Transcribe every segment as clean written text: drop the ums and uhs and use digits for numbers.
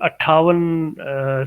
58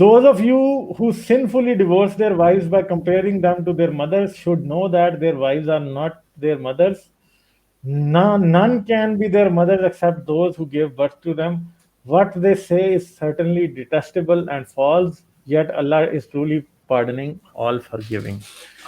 those of you who sinfully divorce their wives by comparing them to their mothers should know that their wives are not their mothers. None can be their mothers except those who gave birth to them. What they say is certainly detestable and false, yet Allah is truly pardoning, all forgiving.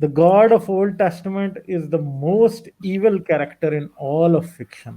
The God of Old Testament is the most evil character in all of fiction.